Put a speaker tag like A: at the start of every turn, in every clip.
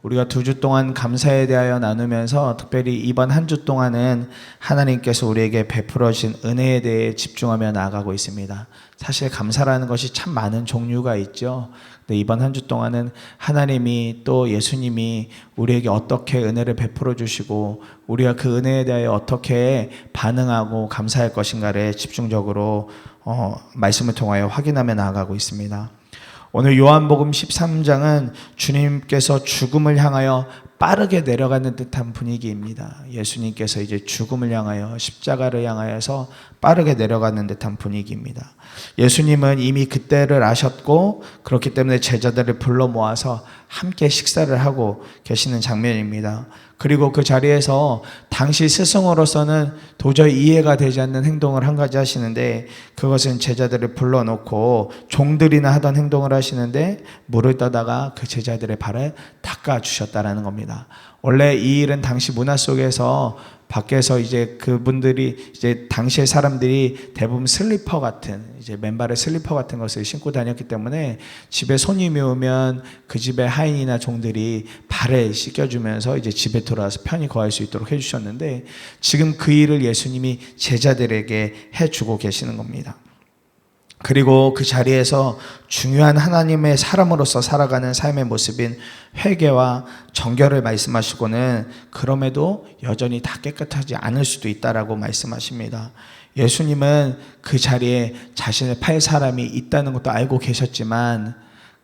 A: 우리가 2주 동안 감사에 대하여 나누면서 특별히 이번 한 주 동안은 하나님께서 우리에게 베풀어 주신 은혜에 대해 집중하며 나아가고 있습니다. 사실 감사라는 것이 참 많은 종류가 있죠. 근데 이번 한 주 동안은 하나님이 또 예수님이 우리에게 어떻게 은혜를 베풀어 주시고 우리가 그 은혜에 대하여 어떻게 반응하고 감사할 것인가를 집중적으로 말씀을 통하여 확인하며 나아가고 있습니다. 오늘 요한복음 13장은 주님께서 죽음을 향하여 빠르게 내려가는 듯한 분위기입니다. 예수님께서 이제 죽음을 향하여 십자가를 향하여서 빠르게 내려가는 듯한 분위기입니다. 예수님은 이미 그때를 아셨고 그렇기 때문에 제자들을 불러 모아서 함께 식사를 하고 계시는 장면입니다. 그리고 그 자리에서 당시 스승으로서는 도저히 이해가 되지 않는 행동을 한 가지 하시는데, 그것은 제자들을 불러놓고 종들이나 하던 행동을 하시는데 물을 떠다가 그 제자들의 발을 닦아주셨다라는 겁니다. 원래 이 일은 당시 문화 속에서 밖에서 이제 그분들이 이제 당시의 사람들이 대부분 슬리퍼 같은 이제 맨발의 슬리퍼 같은 것을 신고 다녔기 때문에 집에 손님이 오면 그 집의 하인이나 종들이 발을 씻겨주면서 이제 집에 돌아와서 편히 거할 수 있도록 해주셨는데, 지금 그 일을 예수님이 제자들에게 해주고 계시는 겁니다. 그리고 그 자리에서 중요한 하나님의 사람으로서 살아가는 삶의 모습인 회개와 정결을 말씀하시고는 그럼에도 여전히 다 깨끗하지 않을 수도 있다라고 말씀하십니다. 예수님은 그 자리에 자신을 팔 사람이 있다는 것도 알고 계셨지만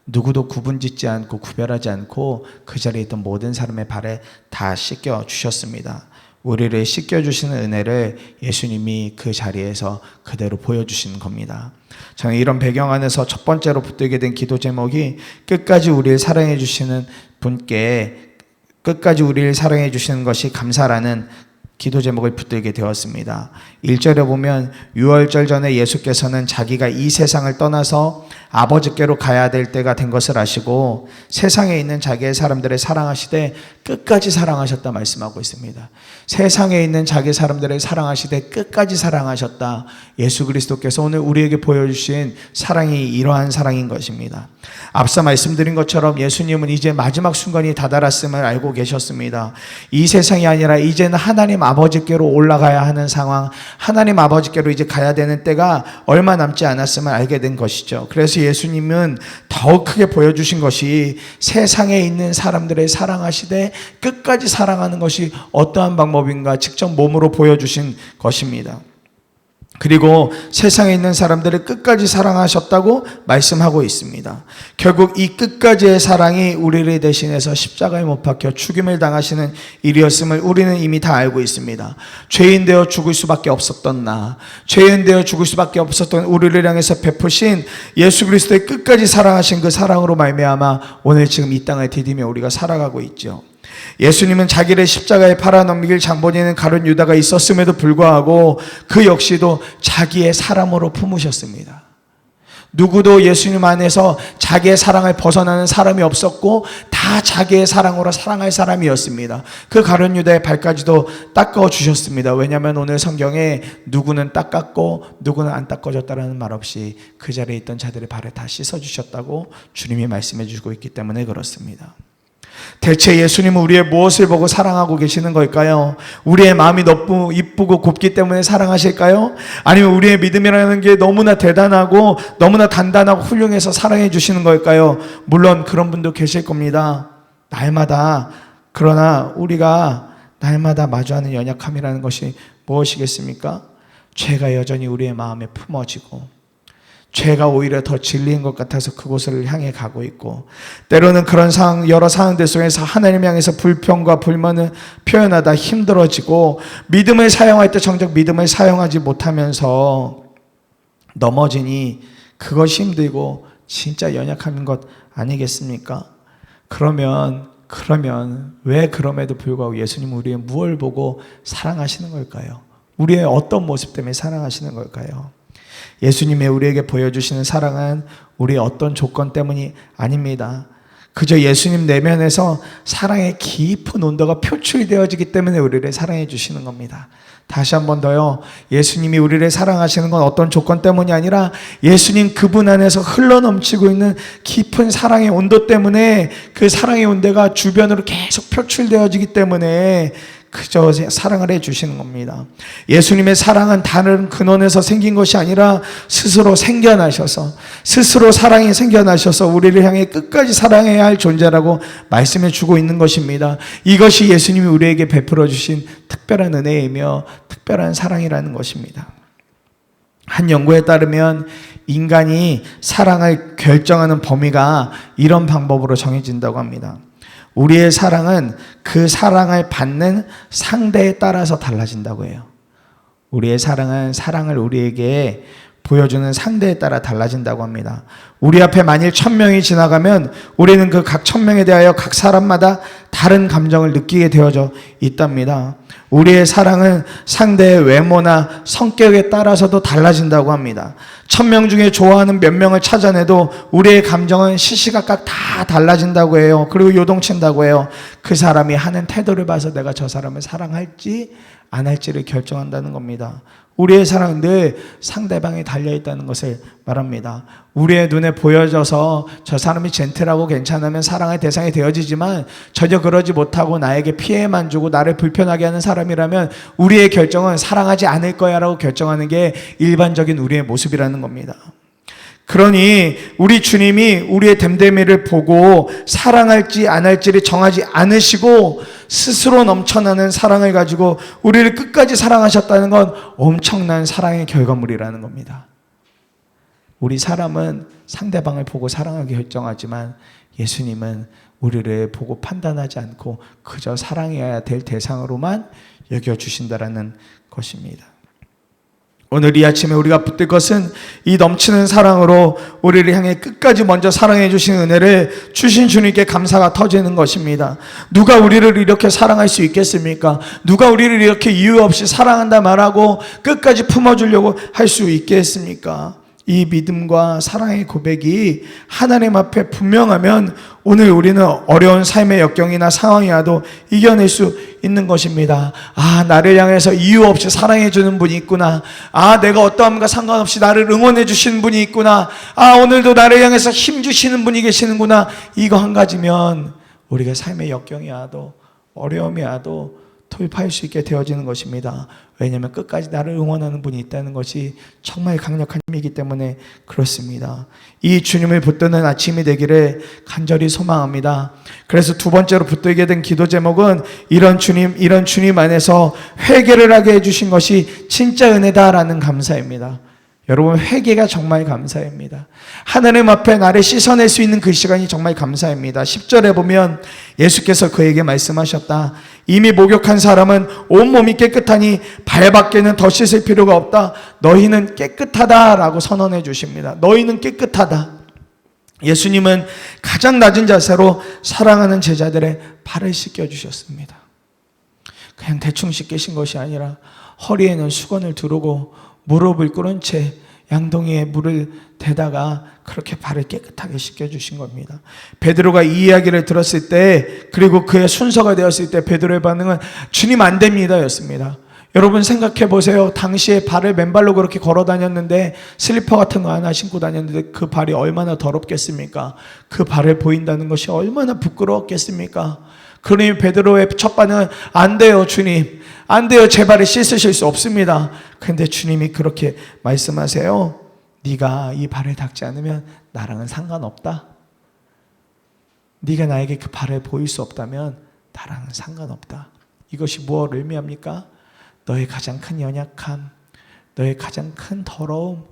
A: 누구도 구분짓지 않고 구별하지 않고 그 자리에 있던 모든 사람의 발에 다 씻겨 주셨습니다. 우리를 씻겨주시는 은혜를 예수님이 그 자리에서 그대로 보여주시는 겁니다. 저는 이런 배경 안에서 첫 번째로 붙들게 된 기도 제목이 끝까지 우리를 사랑해 주시는 분께 끝까지 우리를 사랑해 주시는 것이 감사라는 기도 제목을 붙들게 되었습니다. 1절에 보면 6월절 전에 예수께서는 자기가 이 세상을 떠나서 아버지께로 가야 될 때가 된 것을 아시고 세상에 있는 자기의 사람들을 사랑하시되 끝까지 사랑하셨다 말씀하고 있습니다. 세상에 있는 자기 사람들을 사랑하시되 끝까지 사랑하셨다. 예수 그리스도께서 오늘 우리에게 보여주신 사랑이 이러한 사랑인 것입니다. 앞서 말씀드린 것처럼 예수님은 이제 마지막 순간이 다다랐음을 알고 계셨습니다. 이 세상이 아니라 이제는 하나님 아버지께로 올라가야 하는 상황, 하나님 아버지께로 이제 가야 되는 때가 얼마 남지 않았음을 알게 된 것이죠. 그래서 예수님은 더욱 크게 보여주신 것이 세상에 있는 사람들을 사랑하시되 끝까지 사랑하는 것이 어떠한 방법인가 직접 몸으로 보여주신 것입니다. 그리고 세상에 있는 사람들을 끝까지 사랑하셨다고 말씀하고 있습니다. 결국 이 끝까지의 사랑이 우리를 대신해서 십자가에 못 박혀 죽임을 당하시는 일이었음을 우리는 이미 다 알고 있습니다. 죄인 되어 죽을 수밖에 없었던 죄인 되어 죽을 수밖에 없었던 우리를 향해서 베푸신 예수 그리스도의 끝까지 사랑하신 그 사랑으로 말미암아 오늘 지금 이 땅을 디디며 우리가 살아가고 있죠. 예수님은 자기를 십자가에 팔아넘길 장본인은 가룟 유다가 있었음에도 불구하고 그 역시도 자기의 사람으로 품으셨습니다. 누구도 예수님 안에서 자기의 사랑을 벗어나는 사람이 없었고 다 자기의 사랑으로 사랑할 사람이었습니다. 그 가룟 유다의 발까지도 닦아주셨습니다. 왜냐하면 오늘 성경에 누구는 닦았고 누구는 안 닦아줬다라는 말 없이 그 자리에 있던 자들의 발을 다 씻어주셨다고 주님이 말씀해 주고 있기 때문에 그렇습니다. 대체 예수님은 우리의 무엇을 보고 사랑하고 계시는 걸까요? 우리의 마음이 너무 이쁘고 곱기 때문에 사랑하실까요? 아니면 우리의 믿음이라는 게 너무나 대단하고 너무나 단단하고 훌륭해서 사랑해 주시는 걸까요? 물론 그런 분도 계실 겁니다. 날마다. 그러나 우리가 날마다 마주하는 연약함이라는 것이 무엇이겠습니까? 죄가 여전히 우리의 마음에 품어지고 죄가 오히려 더 진리인 것 같아서 그곳을 향해 가고 있고, 때로는 그런 상황, 여러 상황들 속에서 하나님 향해서 불평과 불만을 표현하다 힘들어지고 믿음을 사용할 때 정작 믿음을 사용하지 못하면서 넘어지니 그것이 힘들고 진짜 연약한 것 아니겠습니까? 그러면 왜 그럼에도 불구하고 예수님은 우리의 무엇을 보고 사랑하시는 걸까요? 우리의 어떤 모습 때문에 사랑하시는 걸까요? 예수님의 우리에게 보여주시는 사랑은 우리의 어떤 조건 때문이 아닙니다. 그저 예수님 내면에서 사랑의 깊은 온도가 표출되어지기 때문에 우리를 사랑해 주시는 겁니다. 다시 한 번 더요. 예수님이 우리를 사랑하시는 건 어떤 조건 때문이 아니라 예수님 그분 안에서 흘러넘치고 있는 깊은 사랑의 온도 때문에, 그 사랑의 온도가 주변으로 계속 표출되어지기 때문에 그저 사랑을 해주시는 겁니다. 예수님의 사랑은 다른 근원에서 생긴 것이 아니라 스스로 생겨나셔서, 스스로 사랑이 생겨나셔서 우리를 향해 끝까지 사랑해야 할 존재라고 말씀해 주고 있는 것입니다. 이것이 예수님이 우리에게 베풀어 주신 특별한 은혜이며 특별한 사랑이라는 것입니다. 한 연구에 따르면 인간이 사랑을 결정하는 범위가 이런 방법으로 정해진다고 합니다. 우리의 사랑은 그 사랑을 받는 상대에 따라서 달라진다고 해요. 우리의 사랑은 사랑을 우리에게 보여주는 상대에 따라 달라진다고 합니다. 우리 앞에 만일 1000명이 지나가면 우리는 그 각 1000명에 대하여 각 사람마다 다른 감정을 느끼게 되어져 있답니다. 우리의 사랑은 상대의 외모나 성격에 따라서도 달라진다고 합니다. 1000명 중에 좋아하는 몇 명을 찾아내도 우리의 감정은 시시각각 다 달라진다고 해요. 그리고 요동친다고 해요. 그 사람이 하는 태도를 봐서 내가 저 사람을 사랑할지 안 할지를 결정한다는 겁니다. 우리의 사랑은 늘 상대방에 달려있다는 것을 말합니다. 우리의 눈에 보여져서 저 사람이 젠틀하고 괜찮으면 사랑의 대상이 되어지지만, 전혀 그러지 못하고 나에게 피해만 주고 나를 불편하게 하는 사람이라면 우리의 결정은 사랑하지 않을 거야 라고 결정하는 게 일반적인 우리의 모습이라는 겁니다. 그러니 우리 주님이 우리의 됨됨이를 보고 사랑할지 안 할지를 정하지 않으시고 스스로 넘쳐나는 사랑을 가지고 우리를 끝까지 사랑하셨다는 건 엄청난 사랑의 결과물이라는 겁니다. 우리 사람은 상대방을 보고 사랑하기 결정하지만 예수님은 우리를 보고 판단하지 않고 그저 사랑해야 될 대상으로만 여겨주신다라는 것입니다. 오늘 이 아침에 우리가 붙들 것은 이 넘치는 사랑으로 우리를 향해 끝까지 먼저 사랑해 주신 은혜를 주신 주님께 감사가 터지는 것입니다. 누가 우리를 이렇게 사랑할 수 있겠습니까? 누가 우리를 이렇게 이유 없이 사랑한다 말하고 끝까지 품어주려고 할 수 있겠습니까? 이 믿음과 사랑의 고백이 하나님 앞에 분명하면 오늘 우리는 어려운 삶의 역경이나 상황이 와도 이겨낼 수 있는 것입니다. 아, 나를 향해서 이유 없이 사랑해 주는 분이 있구나. 아, 내가 어떠함과 상관없이 나를 응원해 주시는 분이 있구나. 아, 오늘도 나를 향해서 힘 주시는 분이 계시는구나. 이거 한 가지면 우리가 삶의 역경이 와도 어려움이 와도 돌파할 수 있게 되어지는 것입니다. 왜냐하면 끝까지 나를 응원하는 분이 있다는 것이 정말 강력한 힘이기 때문에 그렇습니다. 이 주님을 붙드는 아침이 되기를 간절히 소망합니다. 그래서 두 번째로 붙들게 된 기도 제목은 이런 주님 안에서 회개를 하게 해주신 것이 진짜 은혜다라는 감사입니다. 여러분, 회개가 정말 감사입니다. 하나님 앞에 나를 씻어낼 수 있는 그 시간이 정말 감사입니다. 10절에 보면 예수께서 그에게 말씀하셨다. 이미 목욕한 사람은 온몸이 깨끗하니 발밖에는 더 씻을 필요가 없다. 너희는 깨끗하다라고 선언해 주십니다. 너희는 깨끗하다. 예수님은 가장 낮은 자세로 사랑하는 제자들의 발을 씻겨주셨습니다. 그냥 대충 씻기신 것이 아니라 허리에는 수건을 두르고 무릎을 꿇은 채 양동이에 물을 대다가 그렇게 발을 깨끗하게 씻겨주신 겁니다. 베드로가 이 이야기를 들었을 때, 그리고 그의 순서가 되었을 때 베드로의 반응은 주님 안 됩니다 였습니다. 여러분 생각해 보세요. 당시에 발을 맨발로 그렇게 걸어 다녔는데, 슬리퍼 같은 거 하나 신고 다녔는데 그 발이 얼마나 더럽겠습니까? 그 발을 보인다는 것이 얼마나 부끄러웠겠습니까? 그러니 베드로의 첫 반응은 안 돼요 주님, 안 돼요, 제 발을 씻으실 수 없습니다. 그런데 주님이 그렇게 말씀하세요. 네가 이 발을 닦지 않으면 나랑은 상관없다. 네가 나에게 그 발을 보일 수 없다면 나랑은 상관없다. 이것이 무엇을 의미합니까? 너의 가장 큰 연약함, 너의 가장 큰 더러움,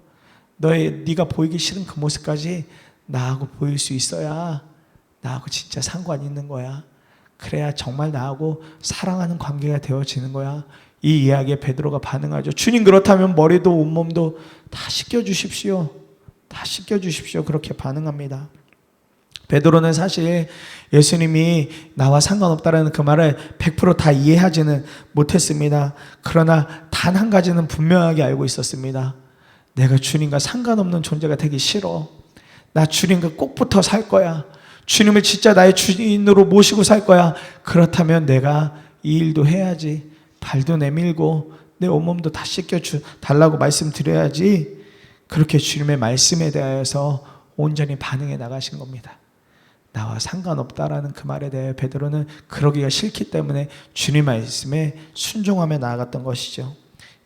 A: 네가 보이기 싫은 그 모습까지 나하고 보일 수 있어야 나하고 진짜 상관 있는 거야. 그래야 정말 나하고 사랑하는 관계가 되어지는 거야. 이 이야기에 베드로가 반응하죠. 주님, 그렇다면 머리도 온몸도 다 씻겨주십시오. 다 씻겨주십시오. 그렇게 반응합니다. 베드로는 사실 예수님이 나와 상관없다라는 그 말을 100% 다 이해하지는 못했습니다. 그러나 단 한 가지는 분명하게 알고 있었습니다. 내가 주님과 상관없는 존재가 되기 싫어. 나 주님과 꼭 붙어 살 거야. 주님을 진짜 나의 주인으로 모시고 살 거야. 그렇다면 내가 이 일도 해야지. 발도 내밀고 내 온몸도 다 씻겨달라고 말씀드려야지. 그렇게 주님의 말씀에 대하여서 온전히 반응해 나가신 겁니다. 나와 상관없다라는 그 말에 대해 베드로는 그러기가 싫기 때문에 주님 말씀에 순종하며 나아갔던 것이죠.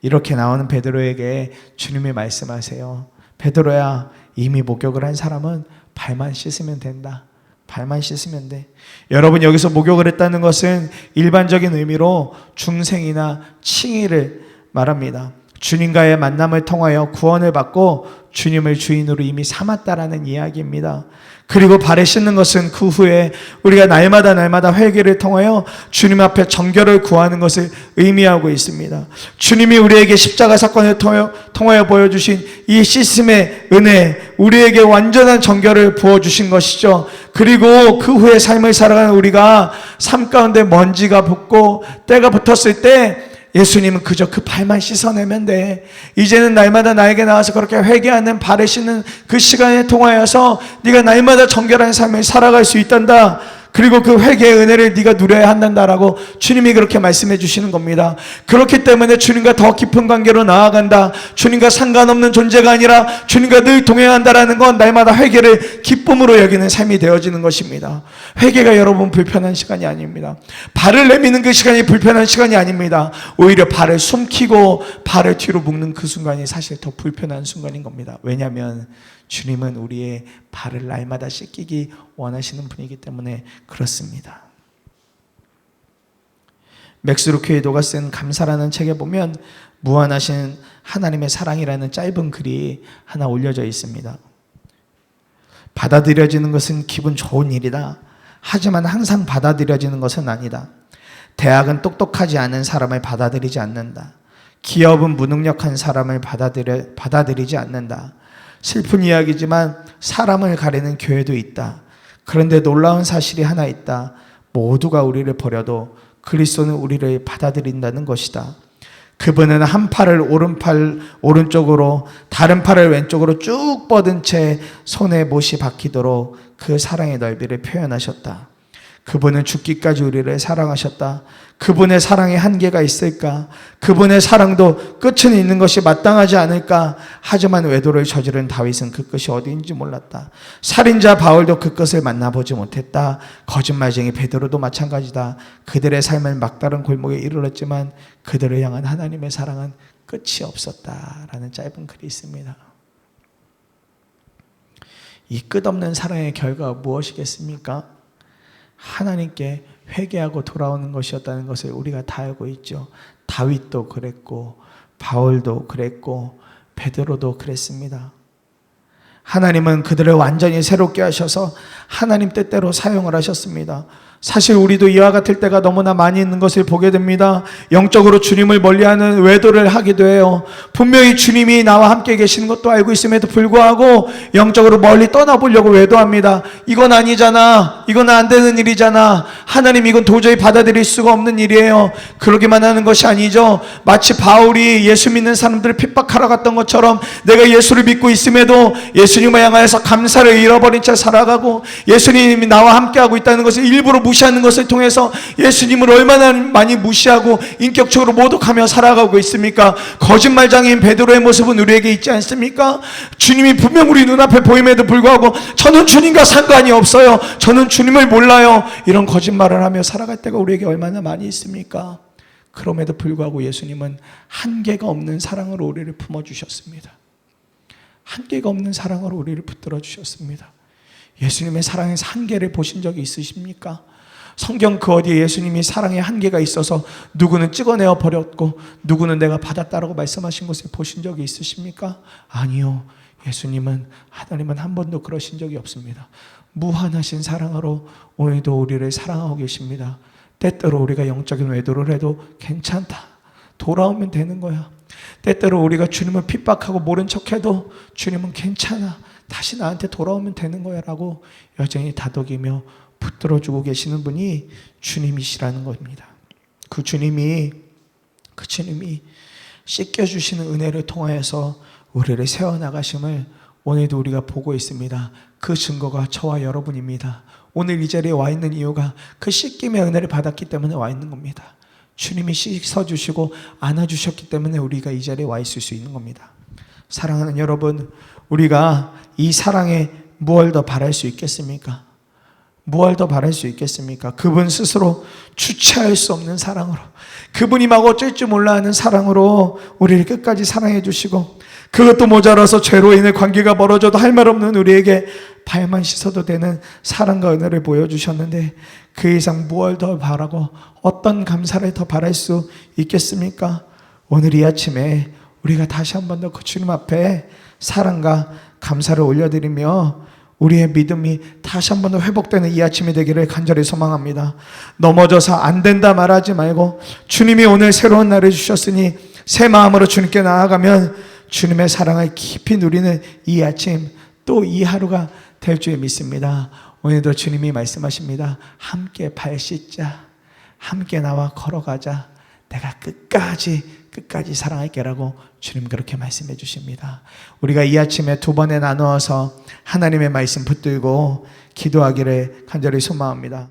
A: 이렇게 나오는 베드로에게 주님이 말씀하세요. 베드로야, 이미 목욕을 한 사람은 발만 씻으면 된다. 발만 씻으면 돼. 여러분, 여기서 목욕을 했다는 것은 일반적인 의미로 중생이나 칭의를 말합니다. 주님과의 만남을 통하여 구원을 받고 주님을 주인으로 이미 삼았다라는 이야기입니다. 그리고 발에 씻는 것은 그 후에 우리가 날마다 회개를 통하여 주님 앞에 정결을 구하는 것을 의미하고 있습니다. 주님이 우리에게 십자가 사건을 통하여 보여주신 이 씻음의 은혜, 우리에게 완전한 정결을 부어주신 것이죠. 그리고 그 후에 삶을 살아가는 우리가 삶 가운데 먼지가 붙고 때가 붙었을 때 예수님은 그저 그 발만 씻어내면 돼. 이제는 날마다 나에게 나와서 그렇게 회개하는 발을 씻는 그 시간에 통하여서 네가 날마다 정결한 삶을 살아갈 수 있단다. 그리고 그 회개의 은혜를 네가 누려야 한단다라고 주님이 그렇게 말씀해 주시는 겁니다. 그렇기 때문에 주님과 더 깊은 관계로 나아간다. 주님과 상관없는 존재가 아니라 주님과 늘 동행한다라는 건 날마다 회개를 기쁨으로 여기는 삶이 되어지는 것입니다. 회개가 여러분 불편한 시간이 아닙니다. 발을 내미는 그 시간이 불편한 시간이 아닙니다. 오히려 발을 숨기고 발을 뒤로 묶는 그 순간이 사실 더 불편한 순간인 겁니다. 왜냐하면 주님은 우리의 발을 날마다 씻기기 원하시는 분이기 때문에 그렇습니다. 맥스 루케이도가 쓴 감사라는 책에 보면 무한하신 하나님의 사랑이라는 짧은 글이 하나 올려져 있습니다. 받아들여지는 것은 기분 좋은 일이다. 하지만 항상 받아들여지는 것은 아니다. 대학은 똑똑하지 않은 사람을 받아들이지 않는다. 기업은 무능력한 사람을 받아들이지 않는다. 슬픈 이야기지만 사람을 가리는 교회도 있다. 그런데 놀라운 사실이 하나 있다. 모두가 우리를 버려도 그리스도는 우리를 받아들인다는 것이다. 그분은 한 팔을 오른쪽으로 다른 팔을 왼쪽으로 쭉 뻗은 채 손에 못이 박히도록 그 사랑의 넓이를 표현하셨다. 그분은 죽기까지 우리를 사랑하셨다. 그분의 사랑에 한계가 있을까? 그분의 사랑도 끝은 있는 것이 마땅하지 않을까? 하지만 외도를 저지른 다윗은 그 끝이 어디인지 몰랐다. 살인자 바울도 그 끝을 만나보지 못했다. 거짓말쟁이 베드로도 마찬가지다. 그들의 삶은 막다른 골목에 이르렀지만 그들을 향한 하나님의 사랑은 끝이 없었다라는 짧은 글이 있습니다. 이 끝없는 사랑의 결과가 무엇이겠습니까? 하나님께 회개하고 돌아오는 것이었다는 것을 우리가 다 알고 있죠. 다윗도 그랬고 바울도 그랬고 베드로도 그랬습니다. 하나님은 그들을 완전히 새롭게 하셔서 하나님 뜻대로 사용을 하셨습니다. 사실 우리도 이와 같을 때가 너무나 많이 있는 것을 보게 됩니다. 영적으로 주님을 멀리하는 외도를 하기도 해요. 분명히 주님이 나와 함께 계시는 것도 알고 있음에도 불구하고 영적으로 멀리 떠나보려고 외도합니다. 이건 아니잖아. 이건 안 되는 일이잖아. 하나님, 이건 도저히 받아들일 수가 없는 일이에요. 그러기만 하는 것이 아니죠. 마치 바울이 예수 믿는 사람들을 핍박하러 갔던 것처럼 내가 예수를 믿고 있음에도 예수님을 향하여서 감사를 잃어버린 채 살아가고 예수님이 나와 함께하고 있다는 것을 일부러 무시하는 것을 통해서 예수님을 얼마나 많이 무시하고 인격적으로 모독하며 살아가고 있습니까? 거짓말장인 베드로의 모습은 우리에게 있지 않습니까? 주님이 분명 우리 눈앞에 보임에도 불구하고 저는 주님과 상관이 없어요. 저는 주님을 몰라요. 이런 거짓말을 하며 살아갈 때가 우리에게 얼마나 많이 있습니까? 그럼에도 불구하고 예수님은 한계가 없는 사랑으로 우리를 품어주셨습니다. 한계가 없는 사랑으로 우리를 붙들어 주셨습니다. 예수님의 사랑에서 한계를 보신 적이 있으십니까? 성경 그 어디에 예수님이 사랑에 한계가 있어서 누구는 찍어내어 버렸고 누구는 내가 받았다라고 말씀하신 것을 보신 적이 있으십니까? 아니요. 하나님은 한 번도 그러신 적이 없습니다. 무한하신 사랑으로 오늘도 우리를 사랑하고 계십니다. 때때로 우리가 영적인 외도를 해도 괜찮다. 돌아오면 되는 거야. 때때로 우리가 주님을 핍박하고 모른 척해도 주님은 괜찮아. 다시 나한테 돌아오면 되는 거야 라고 여전히 다독이며 붙들어주고 계시는 분이 주님이시라는 겁니다. 그 주님이 씻겨주시는 은혜를 통하여서 우리를 세워나가심을 오늘도 우리가 보고 있습니다. 그 증거가 저와 여러분입니다. 오늘 이 자리에 와 있는 이유가 그 씻김의 은혜를 받았기 때문에 와 있는 겁니다. 주님이 씻어주시고 안아주셨기 때문에 우리가 이 자리에 와 있을 수 있는 겁니다. 사랑하는 여러분, 우리가 이 사랑에 무엇을 더 바랄 수 있겠습니까? 무엇을 더 바랄 수 있겠습니까? 그분 스스로 주체할 수 없는 사랑으로, 그분이 막 어쩔 줄 몰라 하는 사랑으로 우리를 끝까지 사랑해 주시고, 그것도 모자라서 죄로 인해 관계가 멀어져도 할 말 없는 우리에게 발만 씻어도 되는 사랑과 은혜를 보여주셨는데, 그 이상 무엇을 더 바라고 어떤 감사를 더 바랄 수 있겠습니까? 오늘 이 아침에 우리가 다시 한 번 더 그 주님 앞에 사랑과 감사를 올려드리며 우리의 믿음이 다시 한 번 더 회복되는 이 아침이 되기를 간절히 소망합니다. 넘어져서 안 된다 말하지 말고, 주님이 오늘 새로운 날을 주셨으니 새 마음으로 주님께 나아가면 주님의 사랑을 깊이 누리는 이 아침, 또 이 하루가 될 줄 믿습니다. 오늘도 주님이 말씀하십니다. 함께 발 씻자, 함께 나와 걸어가자, 내가 끝까지 사랑할게라고 주님 그렇게 말씀해 주십니다. 우리가 이 아침에 두 번에 나누어서 하나님의 말씀 붙들고 기도하기를 간절히 소망합니다.